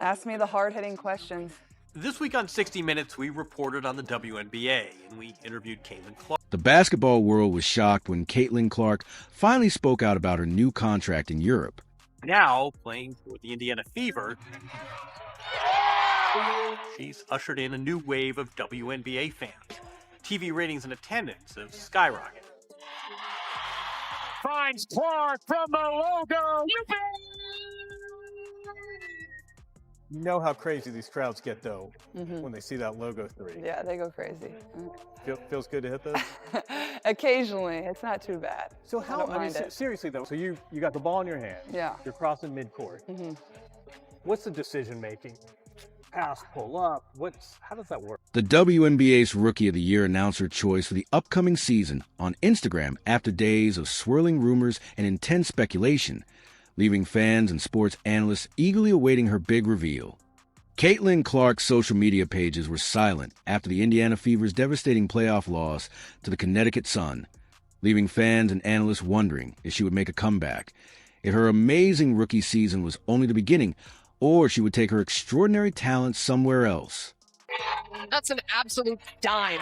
Ask me the hard-hitting questions. This week on 60 Minutes, we reported on the WNBA, and we interviewed Caitlin Clark. The basketball world was shocked when Caitlin Clark finally spoke out about her new contract in Europe. Now, playing for the Indiana Fever, she's ushered in a new wave of WNBA fans. TV ratings and attendance have skyrocketed. Finds Clark from the logo. You know how crazy these crowds get, though, when they see that logo 3. Yeah, they go crazy. Feels good to hit those? Occasionally. It's not too bad. So seriously, though, so you got the ball in your hand. Yeah. You're crossing midcourt. What's the decision-making? Pass, pull up. How does that work? The WNBA's Rookie of the Year announced her choice for the upcoming season on Instagram after days of swirling rumors and intense speculation, leaving fans and sports analysts eagerly awaiting her big reveal. Caitlin Clark's social media pages were silent after the Indiana Fever's devastating playoff loss to the Connecticut Sun, leaving fans and analysts wondering if she would make a comeback, if her amazing rookie season was only the beginning, or she would take her extraordinary talent somewhere else. That's an absolute dime.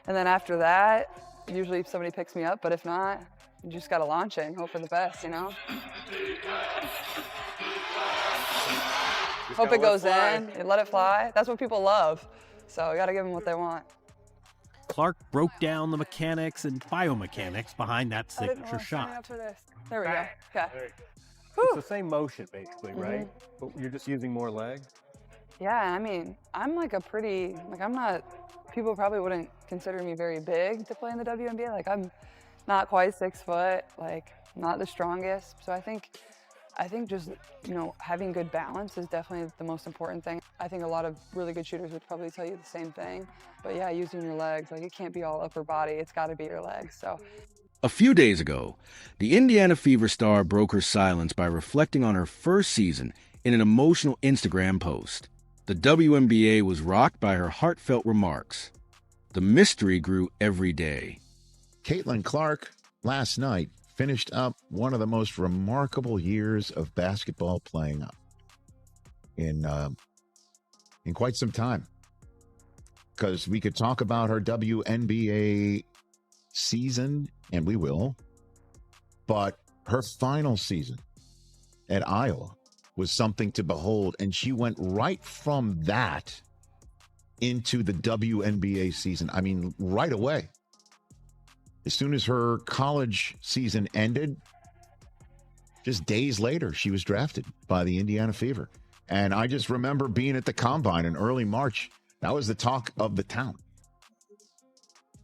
And then after that, usually somebody picks me up, but if not, you just got to launch it and hope for the best, you know? Hope it goes in and let it fly. That's what people love. So you got to give them what they want. Clark broke down the mechanics and biomechanics behind that signature shot. There we go. Yeah. It's the same motion, basically, right? But you're just using more leg? Yeah, I mean, I'm people probably wouldn't consider me very big to play in the WNBA. Like, I'm not quite 6 foot, like, not the strongest. So I think just, having good balance is definitely the most important thing. I think a lot of really good shooters would probably tell you the same thing. But yeah, using your legs, like, it can't be all upper body. It's got to be your legs, so. A few days ago, the Indiana Fever star broke her silence by reflecting on her first season in an emotional Instagram post. The WNBA was rocked by her heartfelt remarks. The mystery grew every day. Caitlin Clark last night finished up one of the most remarkable years of basketball playing up in quite some time. Because we could talk about her WNBA season, and we will, but her final season at Iowa was something to behold, and she went right from that into the WNBA season. I mean, right away. As soon as her college season ended, just days later, she was drafted by the Indiana Fever. And I just remember being at the Combine in early March. That was the talk of the town.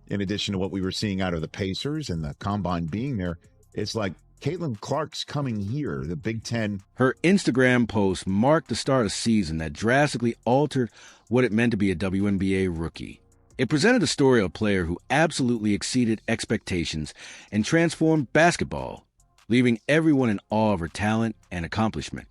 In addition to what we were seeing out of the Pacers and the Combine being there, it's like Caitlin Clark's coming here, the Big Ten. Her Instagram post marked the start of a season that drastically altered what it meant to be a WNBA rookie. It presented a story of a player who absolutely exceeded expectations and transformed basketball, leaving everyone in awe of her talent and accomplishment.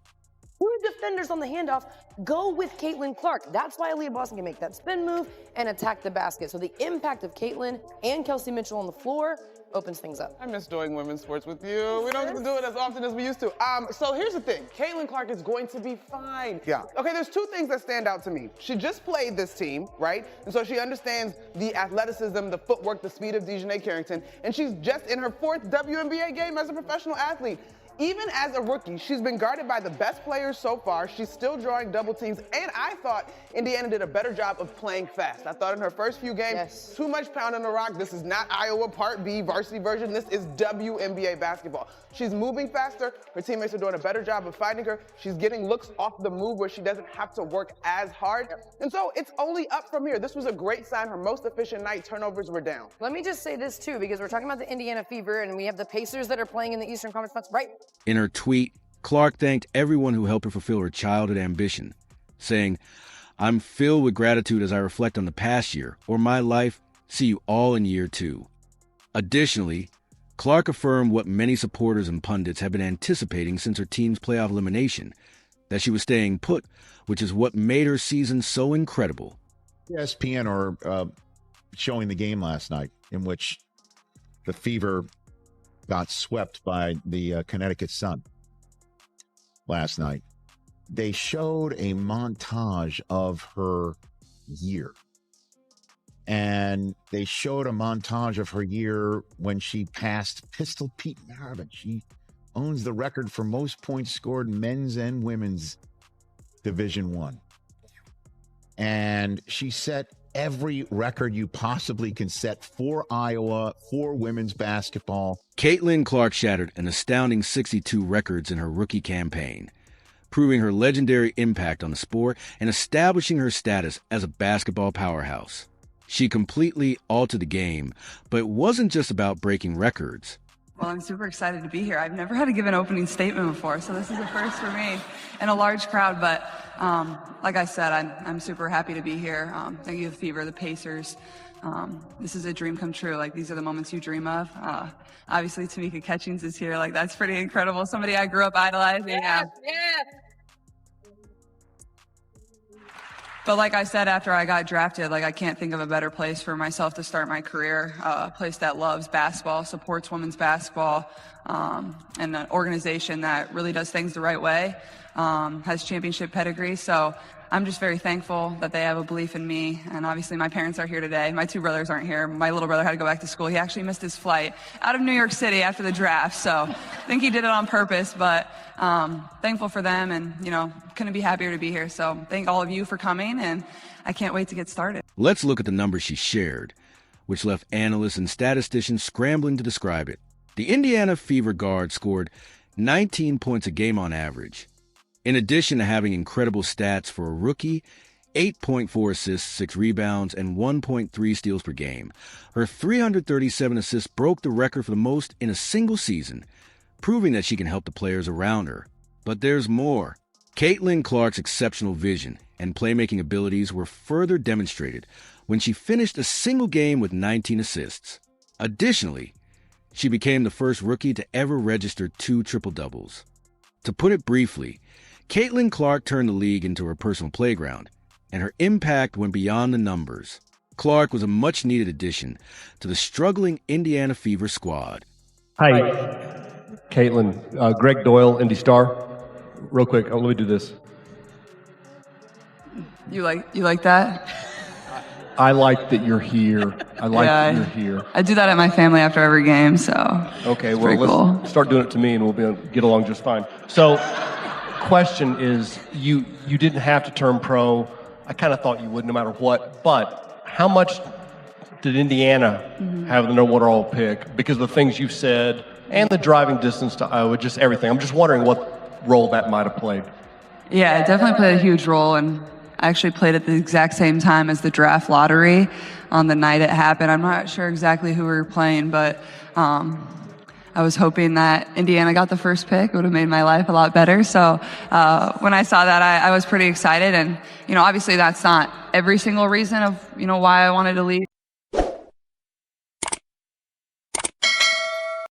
Defenders on the handoff go with Caitlin Clark. That's why Aaliyah Boston can make that spin move and attack the basket. So the impact of Caitlin and Kelsey Mitchell on the floor opens things up. I miss doing women's sports with you. We don't get to do it as often as we used to. So here's the thing. Caitlin Clark is going to be fine. Yeah. Okay, there's 2 things that stand out to me. She just played this team, right? And so she understands the athleticism, the footwork, the speed of Dejanay Carrington. And she's just in her 4th WNBA game as a professional athlete. Even as a rookie, she's been guarded by the best players so far. She's still drawing double teams, and I thought Indiana did a better job of playing fast. I thought in her first few games, too much pound on the rock. This is not Iowa Part B varsity version. This is WNBA basketball. She's moving faster. Her teammates are doing a better job of finding her. She's getting looks off the move where she doesn't have to work as hard. And so it's only up from here. This was a great sign. Her most efficient night, turnovers were down. Let me just say this, too, because we're talking about the Indiana Fever, and we have the Pacers that are playing in the Eastern Conference Finals, right? In her tweet, Clark thanked everyone who helped her fulfill her childhood ambition, saying, "I'm filled with gratitude as I reflect on the past year or my life. See you all in year 2. Additionally, Clark affirmed what many supporters and pundits have been anticipating since her team's playoff elimination, that she was staying put, which is what made her season so incredible. ESPN are showing the game last night in which the Fever got swept by the Connecticut Sun last night. they showed a montage of her year. And they showed a montage of her year when she passed Pistol Pete Maravich. She owns the record for most points scored in men's and women's Division I. And she set every record you possibly can set for Iowa, for women's basketball. Caitlin Clark shattered an astounding 62 records in her rookie campaign, proving her legendary impact on the sport and establishing her status as a basketball powerhouse. She completely altered the game, but it wasn't just about breaking records. Well, I'm super excited to be here. I've never had to give an opening statement before, so this is a first for me and a large crowd. But like I said, I'm super happy to be here. Thank you, the Fever, the Pacers. This is a dream come true. Like, these are the moments you dream of. Obviously, Tamika Catchings is here. Like, that's pretty incredible. Somebody I grew up idolizing. Yeah. But like I said, after I got drafted, like, I can't think of a better place for myself to start my career, a place that loves basketball, supports women's basketball, and an organization that really does things the right way, has championship pedigree. So I'm just very thankful that they have a belief in me. And obviously my parents are here today. My two brothers aren't here. My little brother had to go back to school. He actually missed his flight out of New York City after the draft. So I think he did it on purpose, but thankful for them, and, you know, couldn't be happier to be here. So thank all of you for coming, and I can't wait to get started. Let's look at the numbers she shared, which left analysts and statisticians scrambling to describe it. The Indiana Fever guard scored 19 points a game on average. In addition to having incredible stats for a rookie, 8.4 assists, 6 rebounds, and 1.3 steals per game, her 337 assists broke the record for the most in a single season, proving that she can help the players around her. But there's more. Caitlin Clark's exceptional vision and playmaking abilities were further demonstrated when she finished a single game with 19 assists. Additionally, she became the first rookie to ever register 2 triple-doubles. To put it briefly, Caitlin Clark turned the league into her personal playground, and her impact went beyond the numbers. Clark was a much-needed addition to the struggling Indiana Fever squad. Hi, Caitlin. Greg Doyle, Indy Star. Real quick, let me do this. You like that? I like that you're here. I like that you're here. I do that at my family after every game, so Okay, it's well, pretty let's cool. start doing it to me, and we'll get along just fine. So, question is, you didn't have to turn pro. I kind of thought you would, no matter what. But how much did Indiana have the no water all pick? Because of the things you've said and the driving distance to Iowa, just everything. I'm just wondering what role that might have played. Yeah, it definitely played a huge role, and I actually played at the exact same time as the draft lottery on the night it happened. I'm not sure exactly who we were playing, but I was hoping that Indiana got the first pick. It would have made my life a lot better. So when I saw that, I was pretty excited. And, you know, obviously that's not every single reason of, you know, why I wanted to leave.